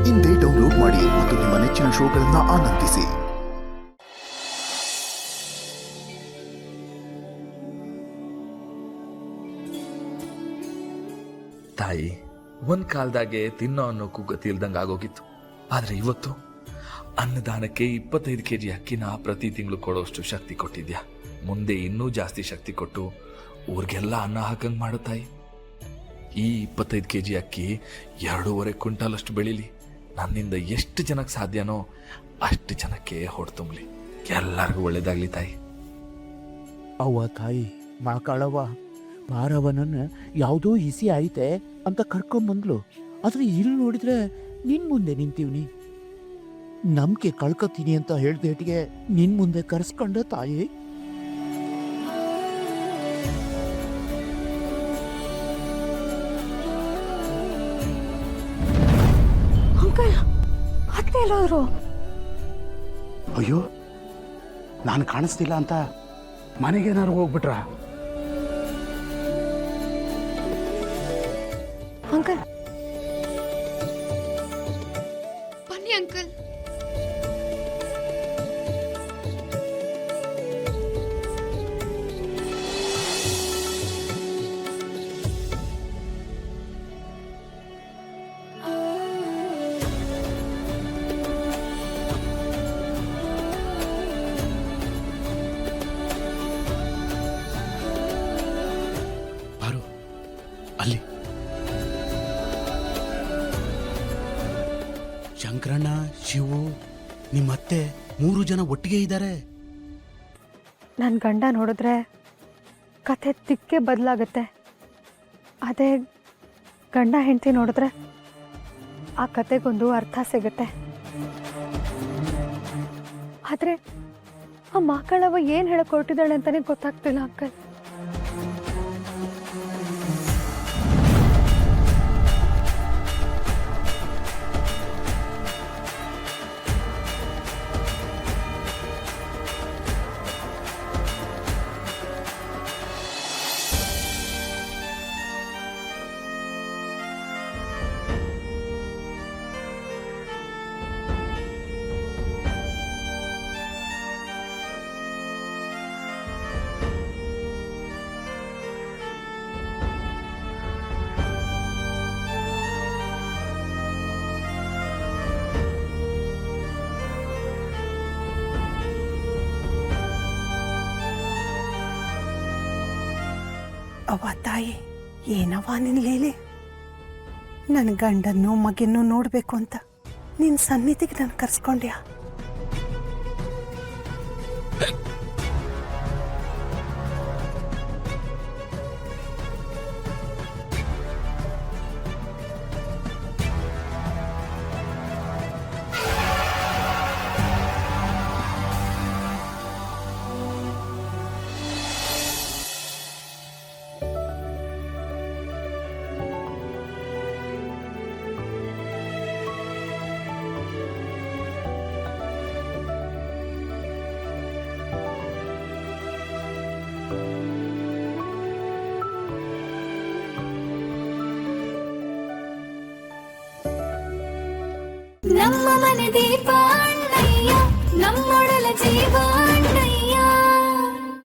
ಇಂದೇ ಡೌನ್ಲೋಡ್ ಮಾಡಿ ಮತ್ತು ನಿಮ್ಮ ನೆಚ್ಚಿನ ಶೋಗಳನ್ನು ಆನಂದಿಸಿ. ತಾಯಿ, ಒಂದ್ ಕಾಲದಾಗೆ ತಿನ್ನೋ ಅನ್ನೋಕ್ಕೂ ಗತಿ ಇಲ್ದಂಗೆ ಆಗೋಗಿತ್ತು. ಆದ್ರೆ ಇವತ್ತು ಅನ್ನದಾನಕ್ಕೆ 25 kg ಅಕ್ಕಿನ ಪ್ರತಿ ತಿಂಗಳು ಕೊಡೋಷ್ಟು ಶಕ್ತಿ ಕೊಟ್ಟಿದ್ಯಾ. ಮುಂದೆ ಇನ್ನೂ ಜಾಸ್ತಿ ಶಕ್ತಿ ಕೊಟ್ಟು ಊರಿಗೆಲ್ಲ ಅನ್ನ ಹಾಕಂಗ್ ಮಾಡು ತಾಯಿ. ಈ 25 kg ಅಕ್ಕಿ 2.5 ಕ್ವಿಂಟಾಲ್ ಅಷ್ಟು ಬೆಳೀಲಿ. ನನ್ನಿಂದ ಎಷ್ಟು ಜನಕ್ಕೆ ಸಾಧ್ಯನೋ ಅಷ್ಟು ಜನಕ್ಕೆ ಹೊಡೆ ತುಂಬಲಿ. ಎಲ್ಲರಿಗೂ ಒಳ್ಳೇದಾಗ್ಲಿ ತಾಯಿ. ಅವ್ವ ತಾಯಿ ಮಾಕಾಳವ್ವ ಮಾರವನನ್ನ ಯಾವುದೋ ಹಿಸಿ ಐತೆ ಅಂತ ಕರ್ಕೊಂಬಂದ್ಲು. ಆದ್ರೆ ಇಲ್ಲಿ ನೋಡಿದ್ರೆ ನಿನ್ ಮುಂದೆ ನಿಂತೀವ್ನಿ. ನಂಬಿಕೆ ಕಳ್ಕೊತೀನಿ ಅಂತ ಹೇಳ್ದೇಟಿಗೆ ನಿನ್ ಮುಂದೆ ಕರೆಸ್ಕೊಂಡ ತಾಯಿ. ಅತ್ತೆ ಎಲ್ಲೋದ್ರು? ಅಯ್ಯೋ, ನಾನು ಕಾಣಿಸ್ತಿಲ್ಲ ಅಂತ ಮನೆಗೇನಾರು ಹೋಗ್ಬಿಟ್ರ? ಅಂಕಲ್ ಬನ್ನಿ ಅಂಕಲ್. ಬಾರು ಅಲ್ಲಿ. ಶಂಕರಣ್ಣ, ಶಿವು, ನಿಮ್ಮತ್ತೆ 3 ಜನ ಒಟ್ಟಿಗೆ ಇದ್ದಾರೆ. ನನ್ನ ಗಂಡ ನೋಡಿದ್ರೆ ಕಥೆ ದಿಕ್ಕೆ ಬದಲಾಗತ್ತೆ. ಅದೇ ಗಂಡ ಹೆಂಡತಿ ನೋಡಿದ್ರೆ ಆ ಕತೆಗೊಂದು ಅರ್ಥ ಸಿಗುತ್ತೆ. ಆದರೆ ಆ ಮಕ್ಕಳವ ಏನು ಹೇಳಕ್ ಹೊರಟಿದ್ದಾಳೆ ಅಂತಾನೆ ಗೊತ್ತಾಗ್ತಿಲ್ಲ ಅಂಕಲ್. ಅವ್ವ ತಾಯಿ, ಏನವ್ವ ನಿನ್ ಲೀಲೆ? ನನ್ನ ಗಂಡನ್ನು ಮಗನ್ನು ನೋಡಬೇಕು ಅಂತ ನಿನ್ನ ಸನ್ನಿಧಿಗೆ ನಾನು ಕರ್ಸ್ಕೊಂಡ್ಯಾ? ನಮ್ಮ ಮನೆ ದೀಪ ಅಣ್ಣಯ್ಯ, ನಮ್ಮೊಡಲ ಜೀವ